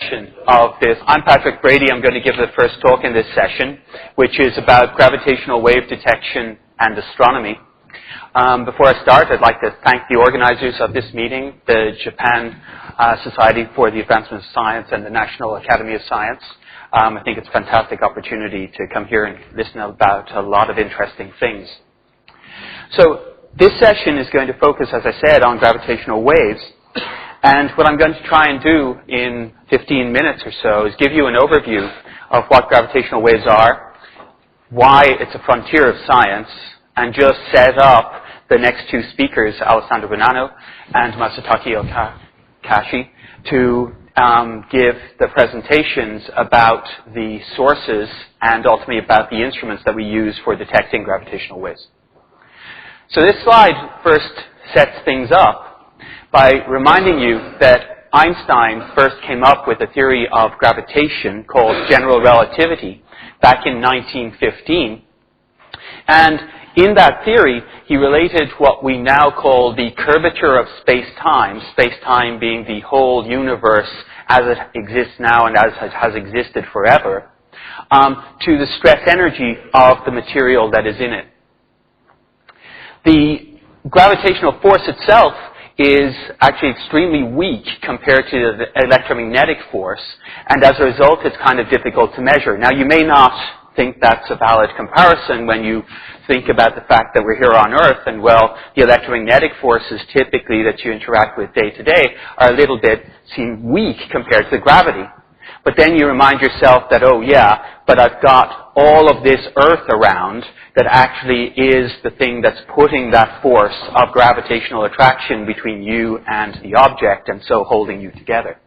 session of this. I'm Patrick Brady. I'm going to give the first talk in this session, which is about gravitational wave detection and astronomy. Before I start, I'd like to thank the organizers of this meeting, the Japan Society for the Advancement of Science and the National Academy of Science. I think it's a fantastic opportunity to come here and listen about a lot of interesting things. So this session is going to focus, as I said, on gravitational waves. And what I'm going to try and do in 15 minutes or so is give you an overview of what gravitational waves are, why it's a frontier of science, and just set up the next two speakers, Alessandro Bonanno and Masataki Okashi, to give the presentations about the sources and ultimately about the instruments that we use for detecting gravitational waves. So this slide first sets things up by reminding you that Einstein first came up with a theory of gravitation called general relativity back in 1915. And in that theory, he related what we now call the curvature of space-time being the whole universe as it exists now and as it has existed forever, to the stress energy of the material that is in it. The gravitational force itself is actually extremely weak compared to the electromagnetic force, and as a result it's kind of difficult to measure. Now you may not think that's a valid comparison when you think about the fact that we're here on Earth, and well, the electromagnetic forces typically that you interact with day to day are a little bit seem weak compared to the gravity. But then you remind yourself that, oh yeah, but I've got all of this Earth around that actually is the thing that's putting that force of gravitational attraction between you and the object, and so holding you together.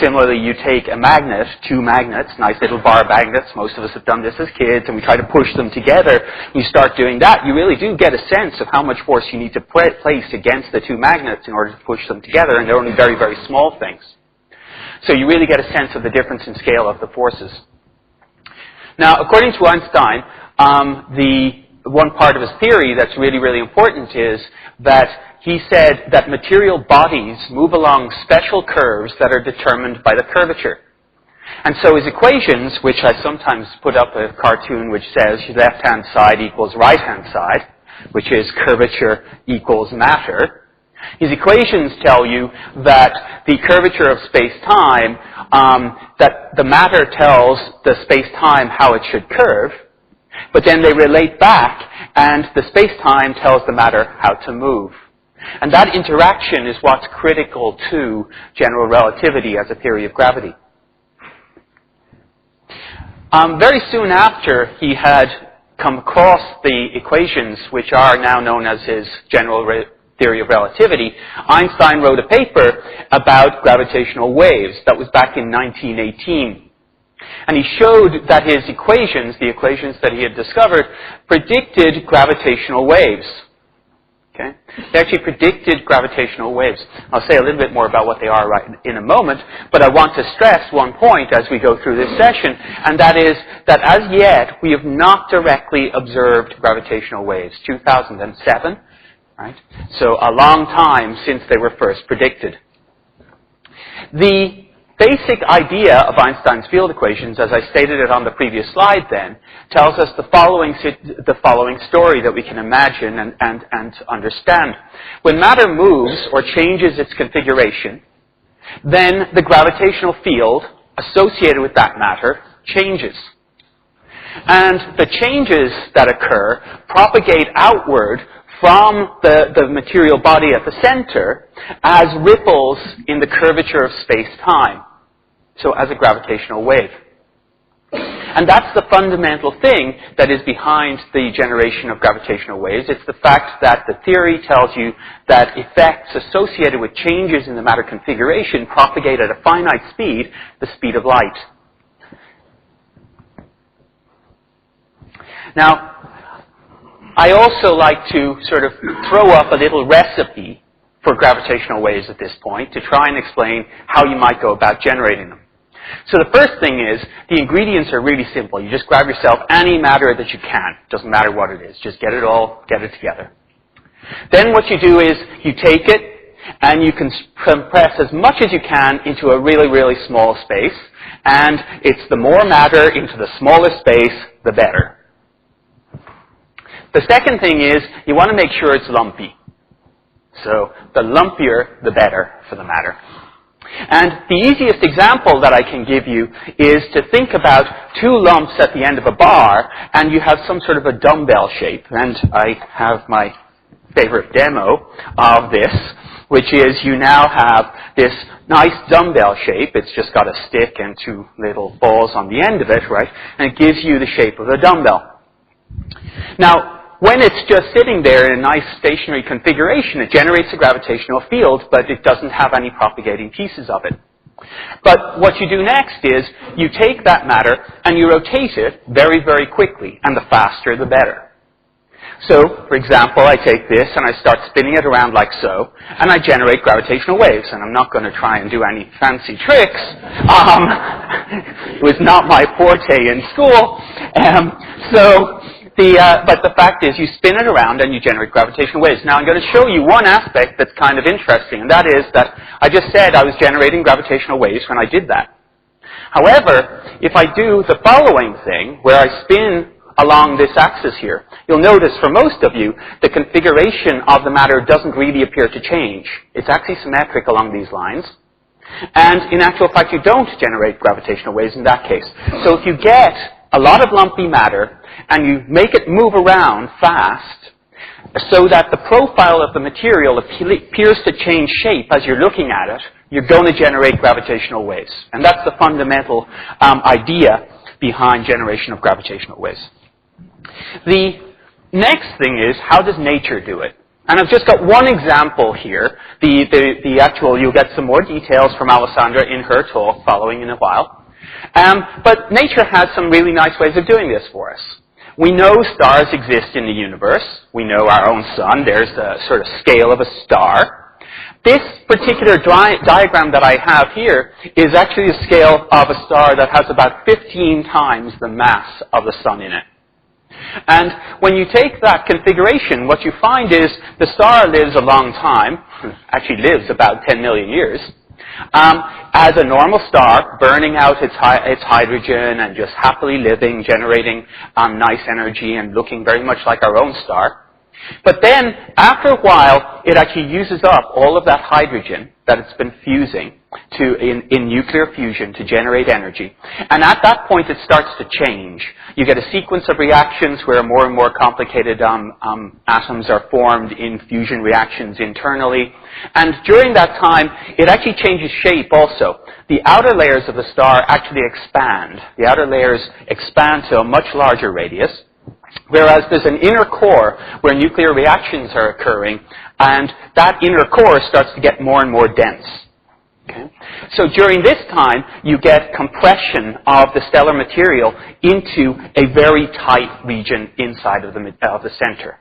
Similarly, you take a magnet, two magnets, nice little bar magnets, most of us have done this as kids, and we try to push them together. When you start doing that, you really do get a sense of how much force you need to place against the two magnets in order to push them together, and they're only very, very small things. So you really get a sense of the difference in scale of the forces. Now, according to Einstein, the one part of his theory that's really, really important is that he said that material bodies move along special curves that are determined by the curvature. And so his equations, which I sometimes put up a cartoon which says left-hand side equals right-hand side, which is curvature equals matter, his equations tell you that the curvature of space-time, that the matter tells the space-time how it should curve, but then they relate back, and the space-time tells the matter how to move. And that interaction is what's critical to general relativity as a theory of gravity. Very soon after he had come across the equations, which are now known as his general theory of relativity, Einstein wrote a paper about gravitational waves. That was back in 1918. And he showed that his equations, the equations that he had discovered, predicted gravitational waves. Okay? They actually predicted gravitational waves. I'll say a little bit more about what they are right in a moment, but I want to stress one point as we go through this session, and that is that as yet we have not directly observed gravitational waves. 2007, right? So a long time since they were first predicted. The basic idea of Einstein's field equations, as I stated it on the previous slide then, tells us the following story that we can imagine and understand. When matter moves or changes its configuration, then the gravitational field associated with that matter changes. And the changes that occur propagate outward from the material body at the center as ripples in the curvature of space-time, so as a gravitational wave. And that's the fundamental thing that is behind the generation of gravitational waves. It's the fact that the theory tells you that effects associated with changes in the matter configuration propagate at a finite speed, the speed of light. Now, I also like to sort of throw up a little recipe for gravitational waves at this point to try and explain how you might go about generating them. So the first thing is, the ingredients are really simple. You just grab yourself any matter that you can. Doesn't matter what it is. Just get it together. Then what you do is, you take it, and you can compress as much as you can into a really, really small space, and it's the more matter into the smaller space, the better. The second thing is you want to make sure it's lumpy. So the lumpier, the better for the matter. And the easiest example that I can give you is to think about two lumps at the end of a bar, and you have some sort of a dumbbell shape. And I have my favorite demo of this, which is you now have this nice dumbbell shape. It's just got a stick and two little balls on the end of it, right? And it gives you the shape of a dumbbell. Now, when it's just sitting there in a nice stationary configuration, it generates a gravitational field, but it doesn't have any propagating pieces of it. But what you do next is you take that matter and you rotate it very, very quickly, and the faster the better. So, for example, I take this and I start spinning it around like so, and I generate gravitational waves. And I'm not going to try and do any fancy tricks. It was not my forte in school. But the fact is you spin it around and you generate gravitational waves. Now I'm going to show you one aspect that's kind of interesting, and that is that I just said I was generating gravitational waves when I did that. However, if I do the following thing, where I spin along this axis here, you'll notice for most of you, the configuration of the matter doesn't really appear to change. It's actually symmetric along these lines. And in actual fact, you don't generate gravitational waves in that case. So if you get a lot of lumpy matter, and you make it move around fast, so that the profile of the material appears to change shape as you're looking at it, you're going to generate gravitational waves. And that's the fundamental idea behind generation of gravitational waves. The next thing is, how does nature do it? And I've just got one example here. The actual, you'll get some more details from Alessandra in her talk following in a while. But nature has some really nice ways of doing this for us. We know stars exist in the universe. We know our own sun. There's the sort of scale of a star. This particular diagram that I have here is actually the scale of a star that has about 15 times the mass of the sun in it. And when you take that configuration, what you find is the star lives a long time, actually lives about 10 million years, as a normal star, burning out its hydrogen and just happily living, generating nice energy and looking very much like our own star. But then, after a while, it actually uses up all of that hydrogen that it's been fusing in nuclear fusion to generate energy. And at that point, it starts to change. You get a sequence of reactions where more and more complicated atoms are formed in fusion reactions internally. And during that time, it actually changes shape also. The outer layers of the star actually expand. The outer layers expand to a much larger radius. Whereas there's an inner core where nuclear reactions are occurring, and that inner core starts to get more and more dense. Okay? So during this time, you get compression of the stellar material into a very tight region inside of the center.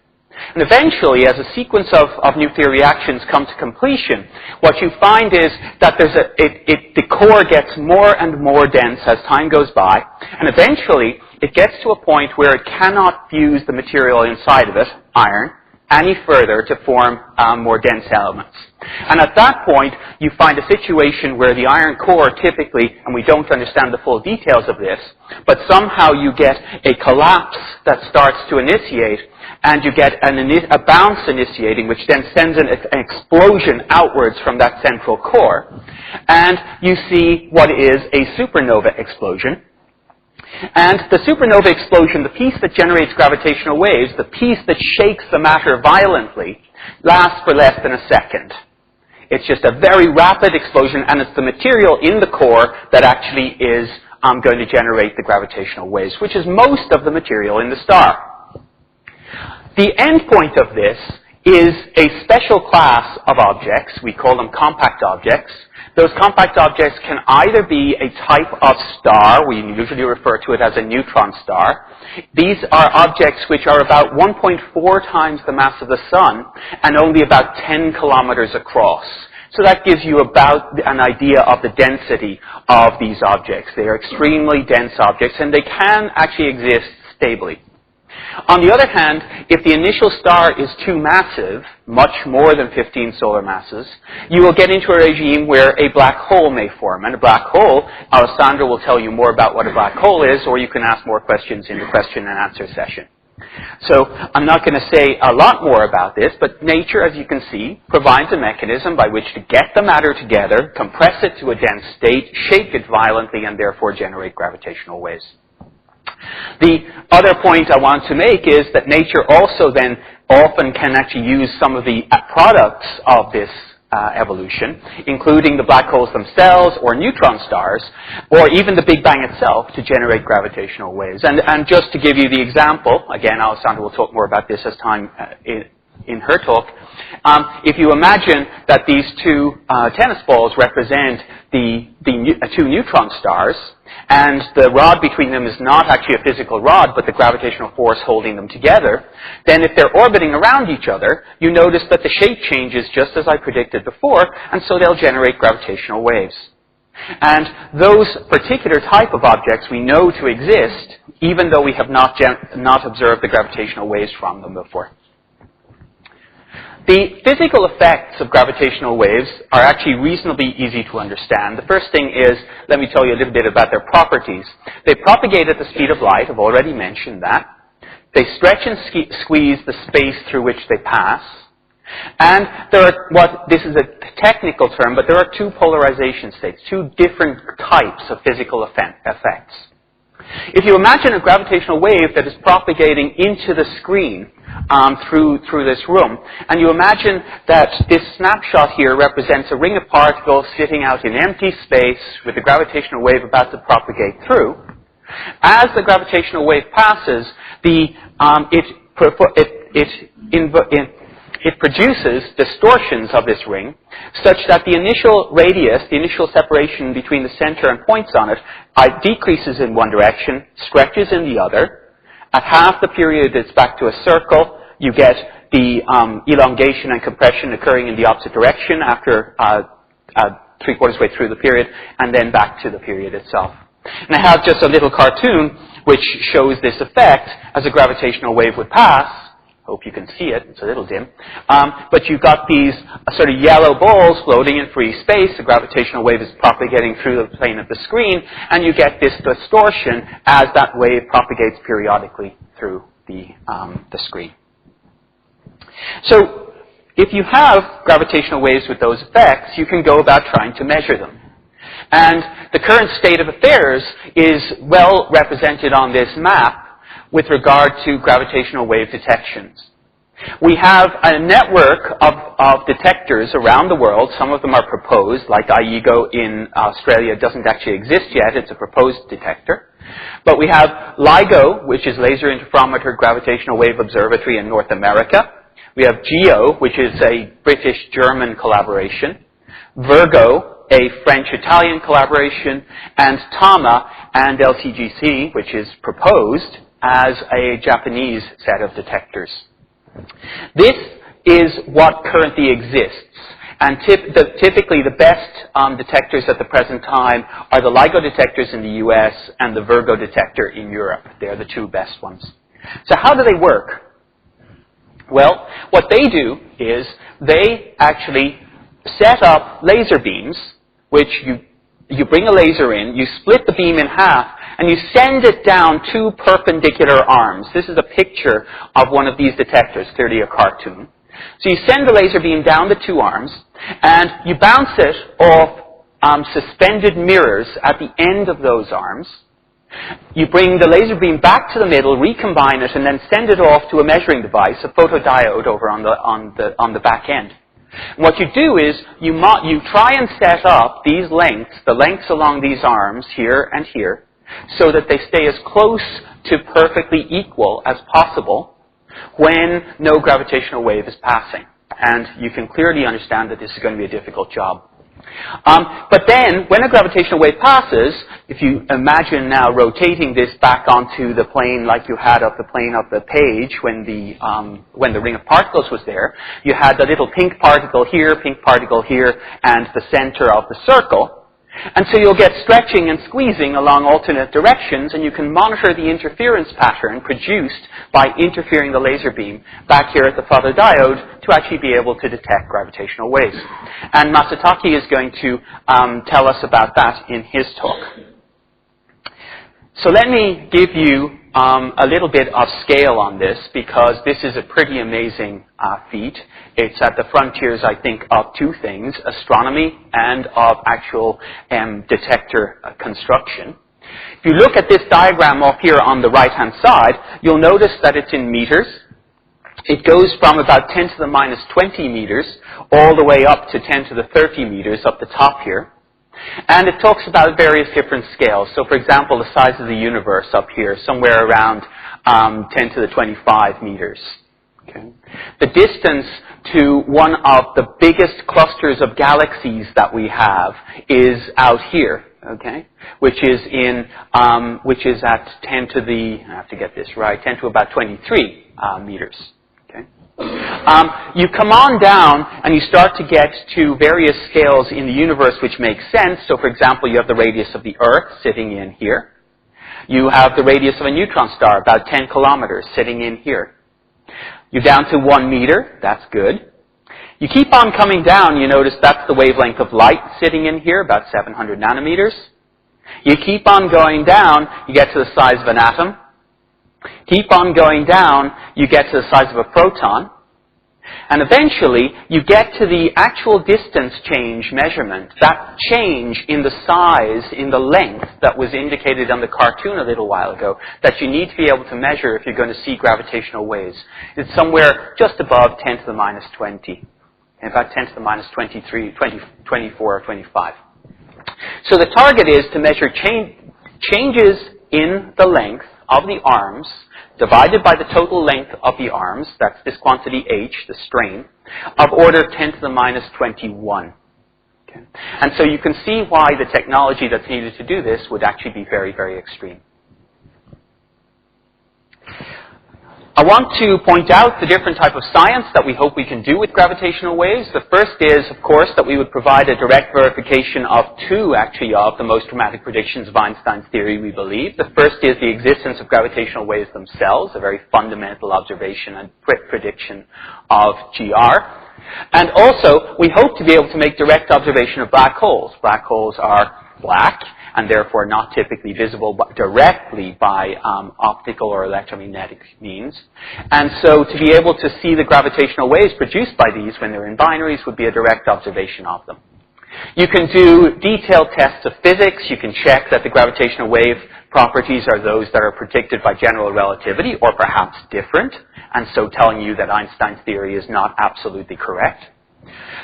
And eventually, as a sequence of nuclear reactions come to completion, what you find is that the core gets more and more dense as time goes by, and eventually it gets to a point where it cannot fuse the material inside of it, iron, any further to form more dense elements. And at that point, you find a situation where the iron core typically, and we don't understand the full details of this, but somehow you get a collapse that starts to initiate, and you get a bounce initiating, which then sends an explosion outwards from that central core. And you see what is a supernova explosion. And the supernova explosion, the piece that generates gravitational waves, the piece that shakes the matter violently, lasts for less than a second. It's just a very rapid explosion, and it's the material in the core that actually is going to generate the gravitational waves, which is most of the material in the star. The end point of this is a special class of objects. We call them compact objects. Those compact objects can either be a type of star. We usually refer to it as a neutron star. These are objects which are about 1.4 times the mass of the sun and only about 10 kilometers across. So that gives you about an idea of the density of these objects. They are extremely dense objects, and they can actually exist stably. On the other hand, if the initial star is too massive, much more than 15 solar masses, you will get into a regime where a black hole may form. And a black hole, Alessandro will tell you more about what a black hole is, or you can ask more questions in the question and answer session. So I'm not going to say a lot more about this, but nature, as you can see, provides a mechanism by which to get the matter together, compress it to a dense state, shake it violently, and therefore generate gravitational waves. The other point I want to make is that nature also then often can actually use some of the products of this evolution, including the black holes themselves or neutron stars, or even the Big Bang itself to generate gravitational waves. And just to give you the example, again, Alessandra will talk more about this as time in her talk. If you imagine that these two tennis balls represent the two neutron stars, and the rod between them is not actually a physical rod, but the gravitational force holding them together, then if they're orbiting around each other, you notice that the shape changes just as I predicted before, and so they'll generate gravitational waves. And those particular type of objects we know to exist, even though we have not observed the gravitational waves from them before. The physical effects of gravitational waves are actually reasonably easy to understand. The first thing is, let me tell you a little bit about their properties. They propagate at the speed of light. I've already mentioned that. They stretch and squeeze the space through which they pass. And there are, this is a technical term, but there are two polarization states, two different types of physical effects. If you imagine a gravitational wave that is propagating into the screen through this room, and you imagine that this snapshot here represents a ring of particles sitting out in empty space with the gravitational wave about to propagate through, as the gravitational wave passes, it produces distortions of this ring such that the initial radius, the initial separation between the center and points on it, decreases in one direction, stretches in the other. At half the period it's back to a circle. You get the elongation and compression occurring in the opposite direction after 3/4 way through the period, and then back to the period itself. And I have just a little cartoon which shows this effect as a gravitational wave would pass. Hope you can see it. It's a little dim. But you've got these sort of yellow balls floating in free space. The gravitational wave is propagating through the plane of the screen, and you get this distortion as that wave propagates periodically through the screen. So if you have gravitational waves with those effects, you can go about trying to measure them. And the current state of affairs is well represented on this map with regard to gravitational wave detections. We have a network of detectors around the world. Some of them are proposed, like IEGO in Australia doesn't actually exist yet. It's a proposed detector. But we have LIGO, which is Laser Interferometer Gravitational Wave Observatory in North America. We have GEO, which is a British-German collaboration. Virgo, a French-Italian collaboration. And TAMA and LCGC, which is proposed as a Japanese set of detectors. This is what currently exists. And typically the best detectors at the present time are the LIGO detectors in the US and the Virgo detector in Europe. They're the two best ones. So how do they work? Well, what they do is they actually set up laser beams, which you bring a laser in, you split the beam in half, and you send it down two perpendicular arms. This is a picture of one of these detectors, clearly a cartoon. So you send the laser beam down the two arms, and you bounce it off suspended mirrors at the end of those arms. You bring the laser beam back to the middle, recombine it, and then send it off to a measuring device, a photodiode over on the back end. And what you do is you try and set up these lengths, the lengths along these arms here and here, so that they stay as close to perfectly equal as possible when no gravitational wave is passing. And you can clearly understand that this is going to be a difficult job. But then, when a gravitational wave passes, if you imagine now rotating this back onto the plane like you had of the plane of the page when the ring of particles was there, you had the little pink particle here, and the center of the circle. And so you'll get stretching and squeezing along alternate directions, and you can monitor the interference pattern produced by interfering the laser beam back here at the photodiode to actually be able to detect gravitational waves. And Masataki is going to tell us about that in his talk. So let me give you a little bit of scale on this, because this is a pretty amazing feat. It's at the frontiers, I think, of two things, astronomy and of actual detector construction. If you look at this diagram up here on the right-hand side, you'll notice that it's in meters. It goes from about 10 to the minus 20 meters all the way up to 10 to the 30 meters up the top here. And it talks about various different scales. So, for example, the size of the universe up here, somewhere around 10 to the 25 meters. Okay. The distance to one of the biggest clusters of galaxies that we have is out here, okay, which is at 10 to the, I have to get this right, 10 to about 23 meters. Okay. You come on down and you start to get to various scales in the universe which make sense. So, for example, you have the radius of the Earth sitting in here. You have the radius of a neutron star, about 10 kilometers, sitting in here. You're down to 1 meter. That's good. You keep on coming down. You notice that's the wavelength of light sitting in here, about 700 nanometers. You keep on going down. You get to the size of an atom. Keep on going down, you get to the size of a proton, and eventually you get to the actual distance change measurement, that change in the size, in the length that was indicated on the cartoon a little while ago, that you need to be able to measure if you're going to see gravitational waves. It's somewhere just above 10 to the minus 20, about 10 to the minus 23, 24 or 25. So the target is to measure changes in the length of the arms, divided by the total length of the arms, that's this quantity h, the strain, of order 10 to the minus 21. Okay. And so you can see why the technology that's needed to do this would actually be very, very extreme. I want to point out the different type of science that we hope we can do with gravitational waves. The first is, of course, that we would provide a direct verification of two, actually, of the most dramatic predictions of Einstein's theory, we believe. The first is the existence of gravitational waves themselves, a very fundamental observation and prediction of GR. And also, we hope to be able to make direct observation of black holes. Black holes are black, and therefore not typically visible directly by optical or electromagnetic means. And so to be able to see the gravitational waves produced by these when they're in binaries would be a direct observation of them. You can do detailed tests of physics. You can check that the gravitational wave properties are those that are predicted by general relativity, or perhaps different, and so telling you that Einstein's theory is not absolutely correct.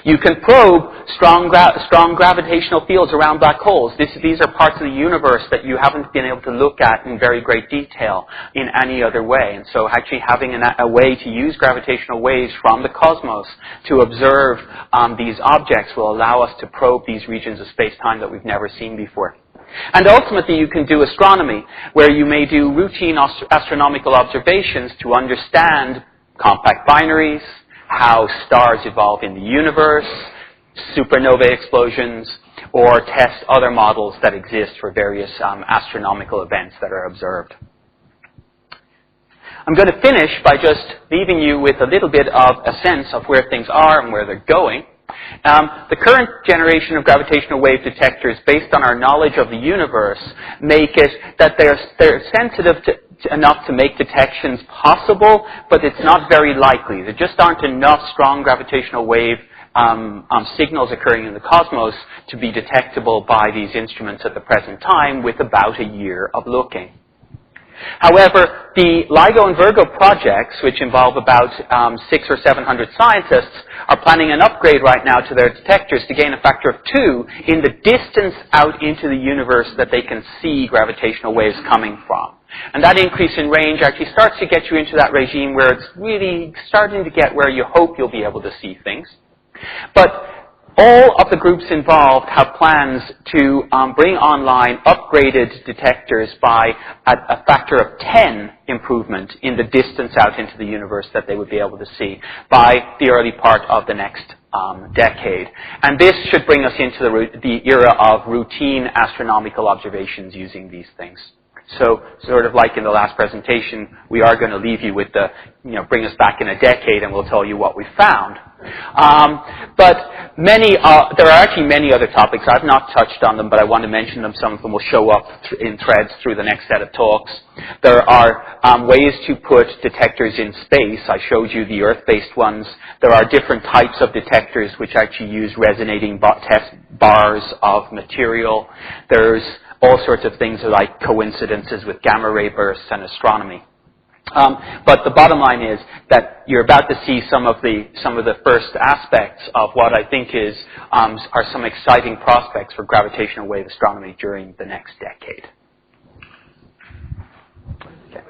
You can probe strong gravitational fields around black holes. These are parts of the universe that you haven't been able to look at in very great detail in any other way. And so actually having a way to use gravitational waves from the cosmos to observe these objects will allow us to probe these regions of space-time that we've never seen before. And ultimately, you can do astronomy, where you may do routine astronomical observations to understand compact binaries, how stars evolve in the universe, supernova explosions, or test other models that exist for various astronomical events that are observed. I'm going to finish by just leaving you with a little bit of a sense of where things are and where they're going. The current generation of gravitational wave detectors, based on our knowledge of the universe, make it that they're sensitive enough to make detections possible, but it's not very likely. There just aren't enough strong gravitational wave signals occurring in the cosmos to be detectable by these instruments at the present time with about a year of looking. However, the LIGO and Virgo projects, which involve about 600 or 700 scientists, are planning an upgrade right now to their detectors to gain a factor of 2 in the distance out into the universe that they can see gravitational waves coming from. And that increase in range actually starts to get you into that regime where it's really starting to get where you hope you'll be able to see things. But all of the groups involved have plans to bring online upgraded detectors by a factor of 10 improvement in the distance out into the universe that they would be able to see by the early part of the next decade. And this should bring us into the era of routine astronomical observations using these things. So sort of like in the last presentation, we are going to leave you with the, bring us back in a decade and we'll tell you what we found. But there are actually many other topics. I've not touched on them, but I want to mention them. Some of them will show up in threads through the next set of talks. There are ways to put detectors in space. I showed you the Earth-based ones. There are different types of detectors which actually use resonating test bars of material. There's all sorts of things like coincidences with gamma ray bursts and astronomy. But the bottom line is that you're about to see some of the first aspects of what I think are some exciting prospects for gravitational wave astronomy during the next decade. Okay.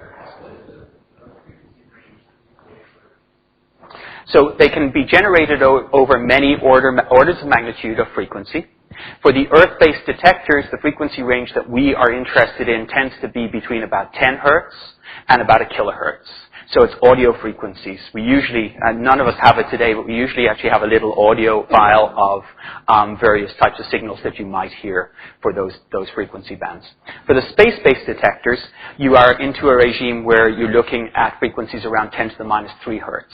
So they can be generated over many orders of magnitude of frequency. For the Earth-based detectors, the frequency range that we are interested in tends to be between about 10 hertz and about 1 kilohertz. So it's audio frequencies. We usually, and none of us have it today, but we usually actually have a little audio file of various types of signals that you might hear for those frequency bands. For the space-based detectors, you are into a regime where you're looking at frequencies around 10 to the minus 3 hertz.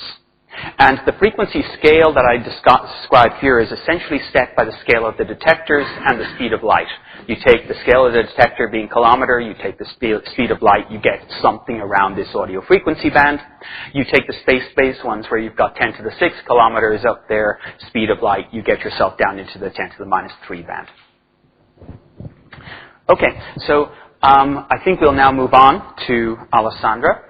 And the frequency scale that I described here is essentially set by the scale of the detectors and the speed of light. You take the scale of the detector being kilometer, you take the speed of light, you get something around this audio frequency band. You take the space-based ones where you've got 10 to the 6 kilometers up there, speed of light, you get yourself down into the 10 to the minus 3 band. Okay, so I think we'll now move on to Alessandra.